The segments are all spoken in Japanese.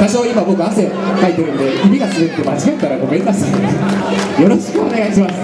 多少今僕汗かいてるんで指が滑って間違えたらごめんなさい。よろしくお願いします。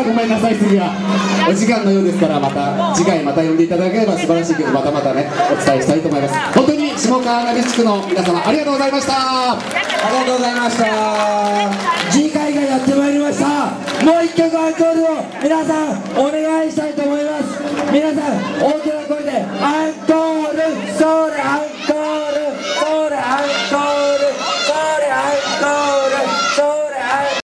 ごめんなさい、次はお時間のようですから、また次回また呼んでいただければ素晴らしい曲またねお伝えしたいと思います。本当に下川鍋地区の皆様ありがとうございました。ありがとうございました。次回がやってまいりました。もう一曲アンコールを皆さんお願いしたいと思います。皆さん大きな声でアンコール、ソールアンコール。